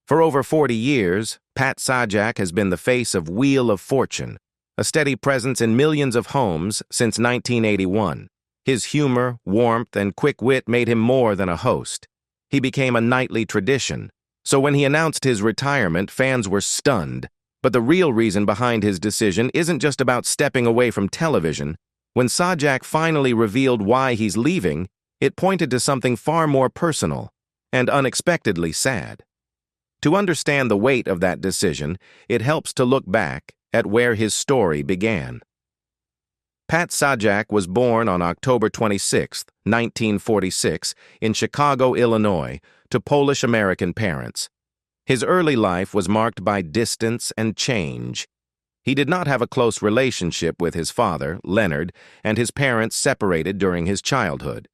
For over 40 years, Pat Sajak has been the face of Wheel of Fortune, a steady presence in millions of homes since 1981. His humor, warmth, and quick wit made him more than a host. He became a nightly tradition, so when he announced his retirement, fans were stunned. But the real reason behind his decision isn't just about stepping away from television. When Sajak finally revealed why he's leaving, it pointed to something far more personal and unexpectedly sad. To understand the weight of that decision, it helps to look back at where his story began. Pat Sajak was born on October 26, 1946, in Chicago, Illinois, to Polish-American parents. His early life was marked by distance and change. He did not have a close relationship with his father, Leonard, and his parents separated during his childhood.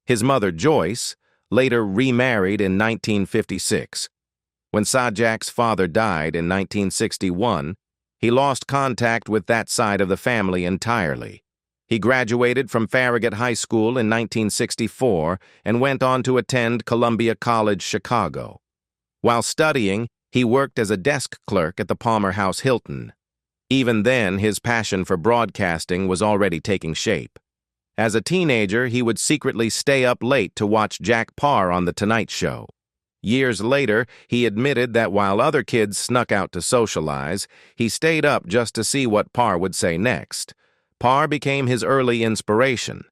His mother, Joyce, later remarried in 1956. When Sajak's father died in 1961, he lost contact with that side of the family entirely. He graduated from Farragut High School in 1964 and went on to attend Columbia College, Chicago. While studying, he worked as a desk clerk at the Palmer House Hilton. Even then, his passion for broadcasting was already taking shape. As a teenager, he would secretly stay up late to watch Jack Paar on The Tonight Show. Years later, he admitted that while other kids snuck out to socialize, he stayed up just to see what Paar would say next. Paar became his early inspiration.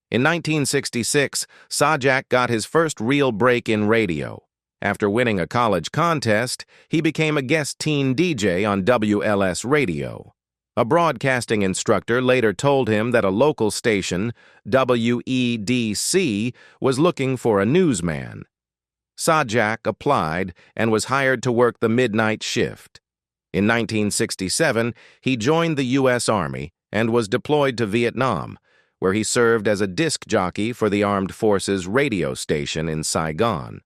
In 1966, Sajak got his first real break in radio. After winning a college contest, he became a guest teen DJ on WLS radio. A broadcasting instructor later told him that a local station, WEDC, was looking for a newsman. Sajak applied and was hired to work the midnight shift. In 1967, he joined the U.S. Army and was deployed to Vietnam, where he served as a disc jockey for the Armed Forces radio station in Saigon.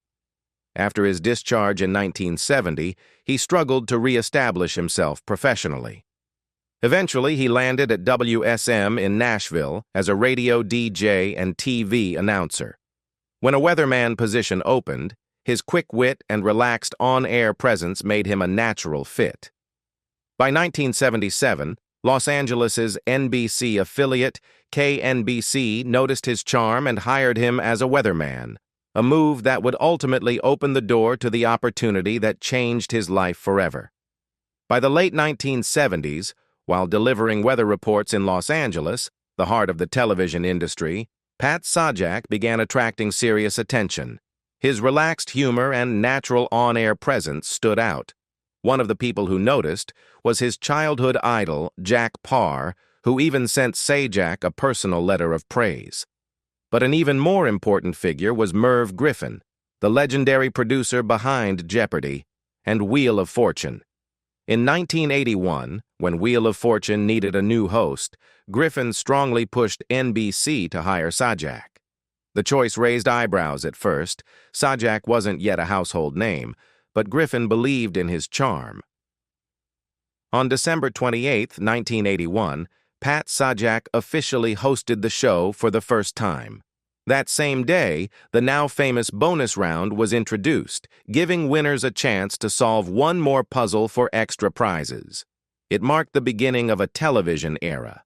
After his discharge in 1970, he struggled to re-establish himself professionally. Eventually, he landed at WSM in Nashville as a radio DJ and TV announcer. When a weatherman position opened, his quick wit and relaxed on-air presence made him a natural fit. By 1977, Los Angeles' NBC affiliate, KNBC, noticed his charm and hired him as a weatherman, a move that would ultimately open the door to the opportunity that changed his life forever. By the late 1970s, while delivering weather reports in Los Angeles, the heart of the television industry, Pat Sajak began attracting serious attention. His relaxed humor and natural on-air presence stood out. One of the people who noticed was his childhood idol, Jack Paar, who even sent Sajak a personal letter of praise. But an even more important figure was Merv Griffin, the legendary producer behind Jeopardy and Wheel of Fortune. In 1981, when Wheel of Fortune needed a new host, Griffin strongly pushed NBC to hire Sajak. The choice raised eyebrows at first. Sajak wasn't yet a household name, but Griffin believed in his charm. On December 28, 1981, Pat Sajak officially hosted the show for the first time. That same day, the now famous bonus round was introduced, giving winners a chance to solve one more puzzle for extra prizes. It marked the beginning of a television era.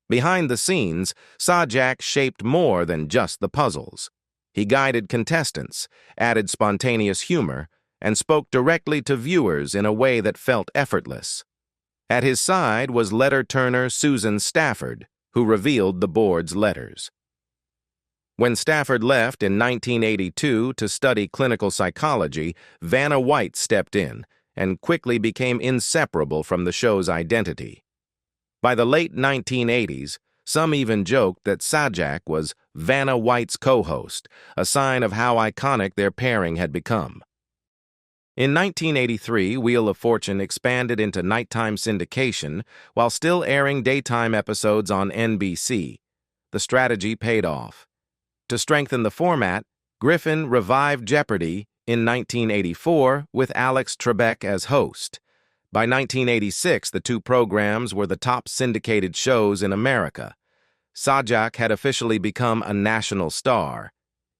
Behind the scenes, Sajak shaped more than just the puzzles. He guided contestants, added spontaneous humor, and spoke directly to viewers in a way that felt effortless. At his side was letter turner Susan Stafford, who revealed the board's letters. When Stafford left in 1982 to study clinical psychology, Vanna White stepped in and quickly became inseparable from the show's identity. By the late 1980s, some even joked that Sajak was Vanna White's co-host, a sign of how iconic their pairing had become. In 1983, Wheel of Fortune expanded into nighttime syndication while still airing daytime episodes on NBC. The strategy paid off. To strengthen the format, Griffin revived Jeopardy in 1984 with Alex Trebek as host. By 1986, the two programs were the top syndicated shows in America. Sajak had officially become a national star.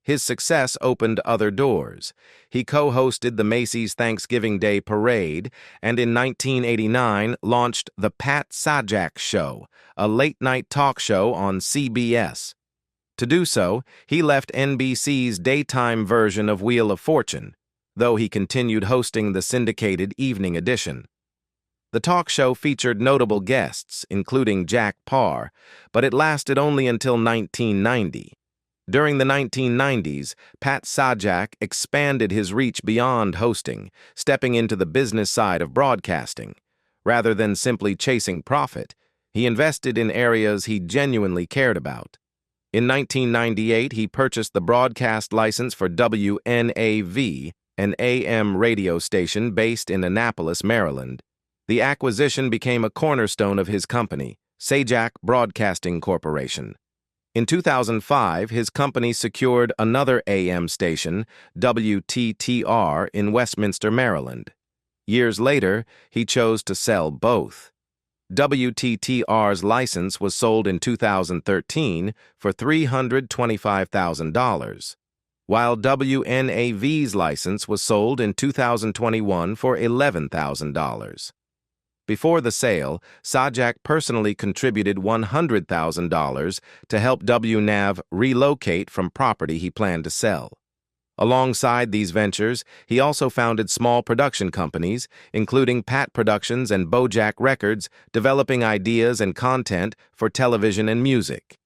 His success opened other doors. He co-hosted the Macy's Thanksgiving Day Parade and in 1989 launched The Pat Sajak Show, a late-night talk show on CBS. To do so, he left NBC's daytime version of Wheel of Fortune, though he continued hosting the syndicated evening edition. The talk show featured notable guests, including Jack Paar, but it lasted only until 1990. During the 1990s, Pat Sajak expanded his reach beyond hosting, stepping into the business side of broadcasting. Rather than simply chasing profit, he invested in areas he genuinely cared about. In 1998, he purchased the broadcast license for WNAV, an AM radio station based in Annapolis, Maryland. The acquisition became a cornerstone of his company, Sajak Broadcasting Corporation. In 2005, his company secured another AM station, WTTR, in Westminster, Maryland. Years later, he chose to sell both. WTTR's license was sold in 2013 for $325,000, while WNAV's license was sold in 2021 for $11,000. Before the sale, Sajak personally contributed $100,000 to help WNAV relocate from property he planned to sell. Alongside these ventures, he also founded small production companies, including Pat Productions and Bojack Records, developing ideas and content for television and music.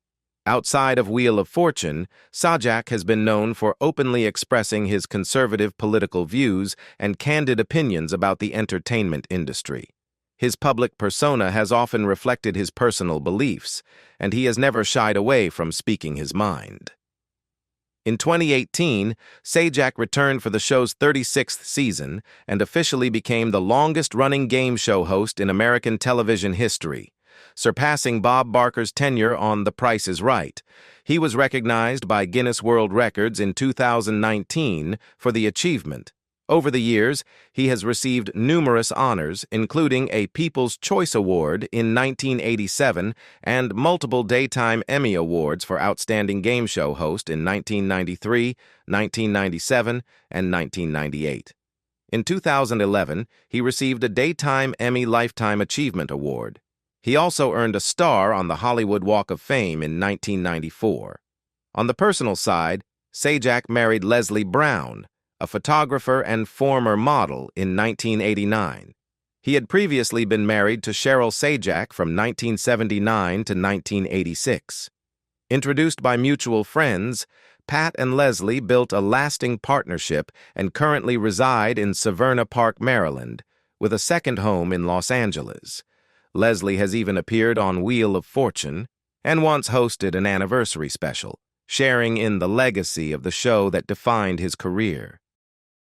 Outside of Wheel of Fortune, Sajak has been known for openly expressing his conservative political views and candid opinions about the entertainment industry. His public persona has often reflected his personal beliefs, and he has never shied away from speaking his mind. In 2018, Sajak returned for the show's 36th season and officially became the longest-running game show host in American television history, surpassing Bob Barker's tenure on The Price is Right. He was recognized by Guinness World Records in 2019 for the achievement. Over the years, he has received numerous honors, including a People's Choice Award in 1987 and multiple Daytime Emmy Awards for Outstanding Game Show Host in 1993, 1997, and 1998. In 2011, he received a Daytime Emmy Lifetime Achievement Award. He also earned a star on the Hollywood Walk of Fame in 1994. On the personal side, Sajak married Leslie Brown, a photographer and former model, in 1989. He had previously been married to Cheryl Sajak from 1979 to 1986. Introduced by mutual friends, Pat and Leslie built a lasting partnership and currently reside in Severna Park, Maryland, with a second home in Los Angeles. Leslie has even appeared on Wheel of Fortune and once hosted an anniversary special, sharing in the legacy of the show that defined his career.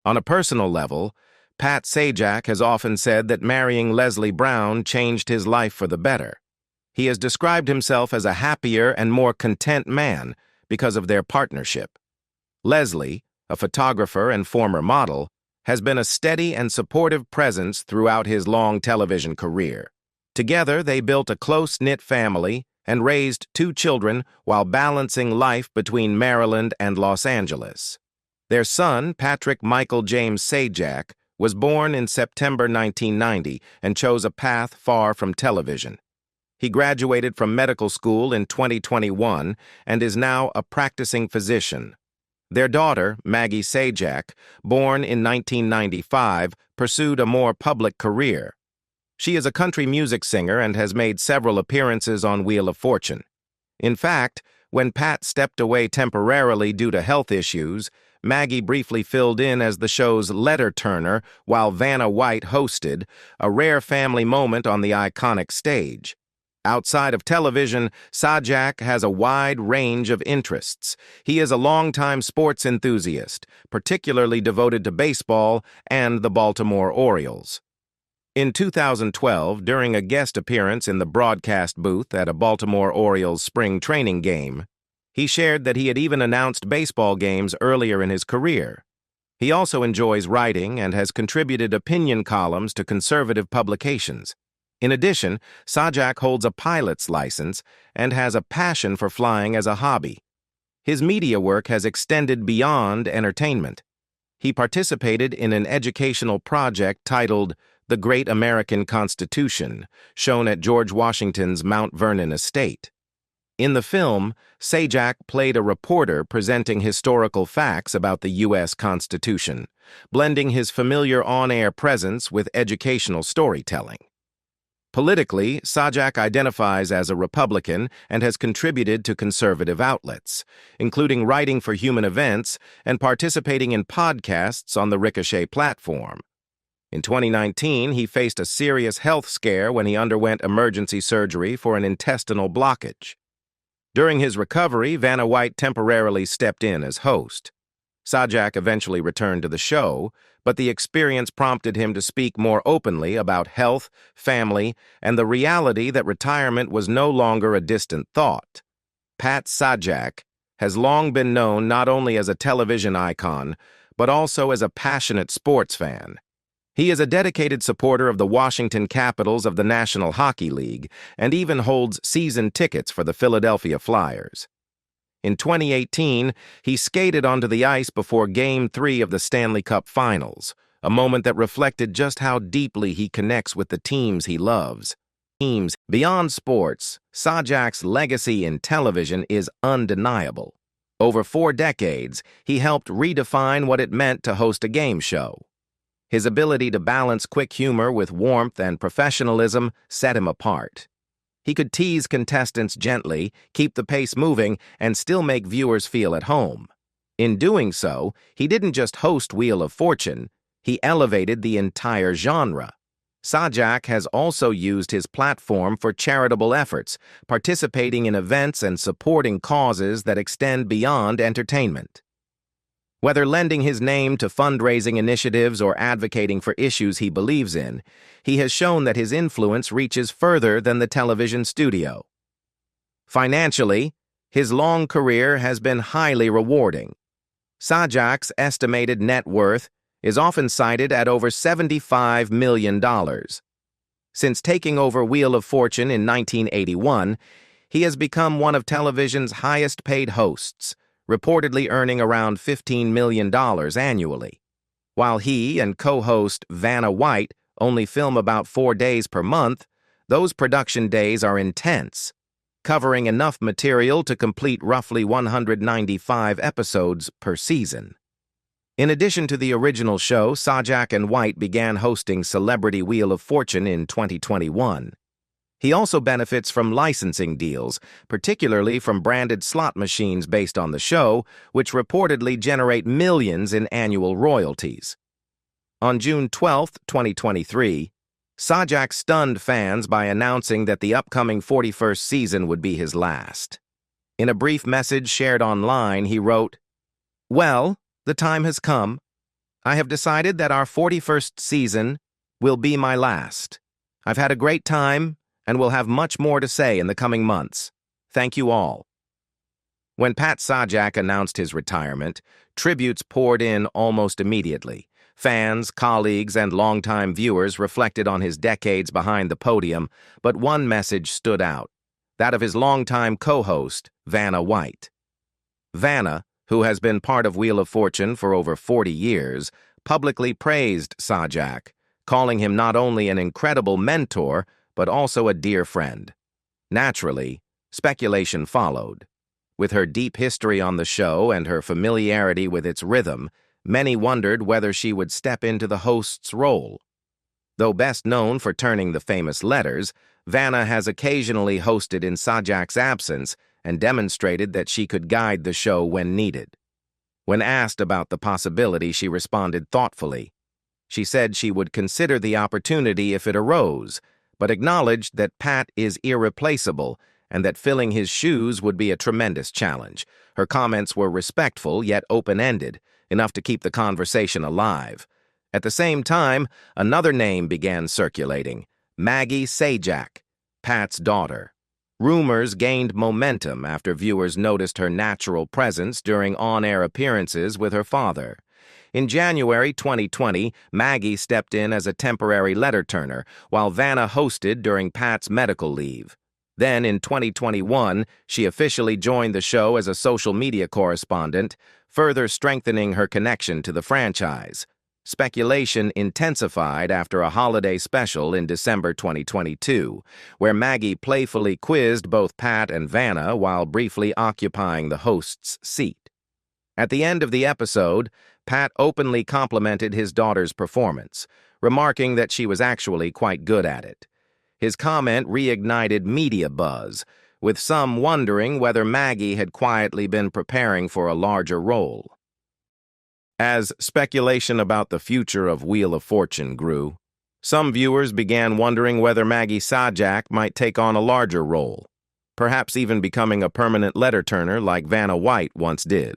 On a personal level, Pat Sajak has often said that marrying Leslie Brown changed his life for the better. He has described himself as a happier and more content man because of their partnership. Leslie, a photographer and former model, has been a steady and supportive presence throughout his long television career. Together, they built a close-knit family and raised 2 children while balancing life between Maryland and Los Angeles. Their son, Patrick Michael James Sajak, was born in September 1990 and chose a path far from television. He graduated from medical school in 2021 and is now a practicing physician. Their daughter, Maggie Sajak, born in 1995, pursued a more public career. She is a country music singer and has made several appearances on Wheel of Fortune. In fact, when Pat stepped away temporarily due to health issues, Maggie briefly filled in as the show's letter turner while Vanna White hosted, a rare family moment on the iconic stage. Outside of television, Sajak has a wide range of interests. He is a longtime sports enthusiast, particularly devoted to baseball and the Baltimore Orioles. In 2012, during a guest appearance in the broadcast booth at a Baltimore Orioles spring training game, he shared that he had even announced baseball games earlier in his career. He also enjoys writing and has contributed opinion columns to conservative publications. In addition, Sajak holds a pilot's license and has a passion for flying as a hobby. His media work has extended beyond entertainment. He participated in an educational project titled The Great American Constitution, shown at George Washington's Mount Vernon estate. In the film, Sajak played a reporter presenting historical facts about the U.S. Constitution, blending his familiar on-air presence with educational storytelling. Politically, Sajak identifies as a Republican and has contributed to conservative outlets, including writing for Human Events and participating in podcasts on the Ricochet platform. In 2019, he faced a serious health scare when he underwent emergency surgery for an intestinal blockage. During his recovery, Vanna White temporarily stepped in as host. Sajak eventually returned to the show, but the experience prompted him to speak more openly about health, family, and the reality that retirement was no longer a distant thought. Pat Sajak has long been known not only as a television icon, but also as a passionate sports fan. He is a dedicated supporter of the Washington Capitals of the National Hockey League and even holds season tickets for the Philadelphia Flyers. In 2018, he skated onto the ice before Game 3 of the Stanley Cup Finals, a moment that reflected just how deeply he connects with the teams he loves. Beyond sports, Sajak's legacy in television is undeniable. Over 4 decades, he helped redefine what it meant to host a game show. His ability to balance quick humor with warmth and professionalism set him apart. He could tease contestants gently, keep the pace moving, and still make viewers feel at home. In doing so, he didn't just host Wheel of Fortune, he elevated the entire genre. Sajak has also used his platform for charitable efforts, participating in events and supporting causes that extend beyond entertainment. Whether lending his name to fundraising initiatives or advocating for issues he believes in, he has shown that his influence reaches further than the television studio. Financially, his long career has been highly rewarding. Sajak's estimated net worth is often cited at over $75 million. Since taking over Wheel of Fortune in 1981, he has become one of television's highest-paid hosts, reportedly earning around $15 million annually. While he and co-host Vanna White only film about 4 days per month, those production days are intense, covering enough material to complete roughly 195 episodes per season. In addition to the original show, Sajak and White began hosting Celebrity Wheel of Fortune in 2021. He also benefits from licensing deals, particularly from branded slot machines based on the show, which reportedly generate millions in annual royalties. On June 12, 2023, Sajak stunned fans by announcing that the upcoming 41st season would be his last. In a brief message shared online, he wrote, "Well, the time has come. I have decided that our 41st season will be my last. I've had a great time and will have much more to say in the coming months. Thank you all." When Pat Sajak announced his retirement, tributes poured in almost immediately. Fans, colleagues, and longtime viewers reflected on his decades behind the podium, but one message stood out, that of his longtime co-host, Vanna White. Vanna, who has been part of Wheel of Fortune for over 40 years, publicly praised Sajak, calling him not only an incredible mentor, but also a dear friend. Naturally, speculation followed. With her deep history on the show and her familiarity with its rhythm, many wondered whether she would step into the host's role. Though best known for turning the famous letters, Vanna has occasionally hosted in Sajak's absence and demonstrated that she could guide the show when needed. When asked about the possibility, she responded thoughtfully. She said she would consider the opportunity if it arose, but acknowledged that Pat is irreplaceable and that filling his shoes would be a tremendous challenge. Her comments were respectful yet open-ended, enough to keep the conversation alive. At the same time, another name began circulating, Maggie Sajak, Pat's daughter. Rumors gained momentum after viewers noticed her natural presence during on-air appearances with her father. In January 2020, Maggie stepped in as a temporary letter turner, while Vanna hosted during Pat's medical leave. Then, in 2021, she officially joined the show as a social media correspondent, further strengthening her connection to the franchise. Speculation intensified after a holiday special in December 2022, where Maggie playfully quizzed both Pat and Vanna while briefly occupying the host's seat. At the end of the episode, Pat openly complimented his daughter's performance, remarking that she was actually quite good at it. His comment reignited media buzz, with some wondering whether Maggie had quietly been preparing for a larger role. As speculation about the future of Wheel of Fortune grew, some viewers began wondering whether Maggie Sajak might take on a larger role, perhaps even becoming a permanent letter-turner like Vanna White once did.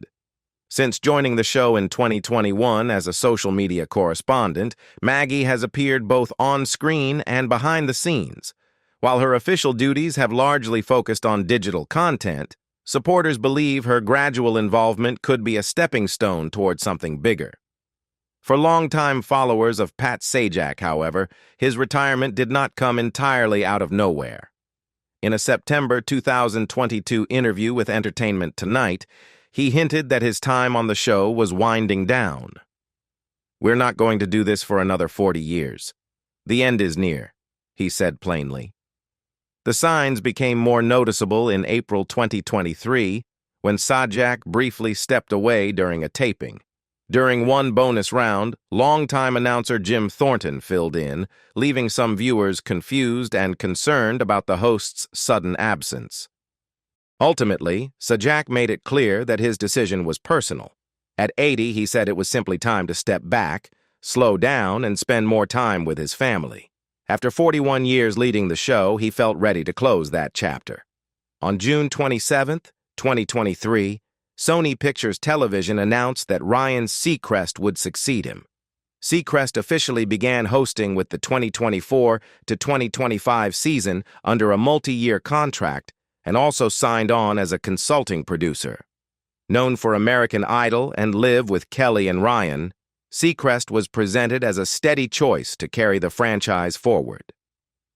Since joining the show in 2021 as a social media correspondent, Maggie has appeared both on-screen and behind the scenes. While her official duties have largely focused on digital content, supporters believe her gradual involvement could be a stepping stone toward something bigger. For longtime followers of Pat Sajak, however, his retirement did not come entirely out of nowhere. In a September 2022 interview with Entertainment Tonight, he hinted that his time on the show was winding down. "We're not going to do this for another 40 years. The end is near," he said plainly. The signs became more noticeable in April 2023, when Sajak briefly stepped away during a taping. During one bonus round, longtime announcer Jim Thornton filled in, leaving some viewers confused and concerned about the host's sudden absence. Ultimately, Sajak made it clear that his decision was personal. At 80, he said it was simply time to step back, slow down, and spend more time with his family. After 41 years leading the show, he felt ready to close that chapter. On June 27, 2023, Sony Pictures Television announced that Ryan Seacrest would succeed him. Seacrest officially began hosting with the 2024 to 2025 season under a multi-year contract and also signed on as a consulting producer. Known for American Idol and Live with Kelly and Ryan, Seacrest was presented as a steady choice to carry the franchise forward.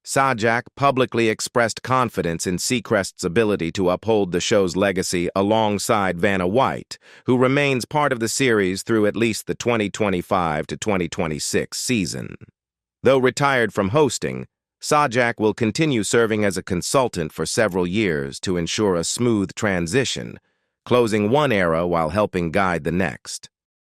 Sajak publicly expressed confidence in Seacrest's ability to uphold the show's legacy alongside Vanna White, who remains part of the series through at least the 2025 to 2026 season. Though retired from hosting, Sajak will continue serving as a consultant for several years to ensure a smooth transition, closing one era while helping guide the next.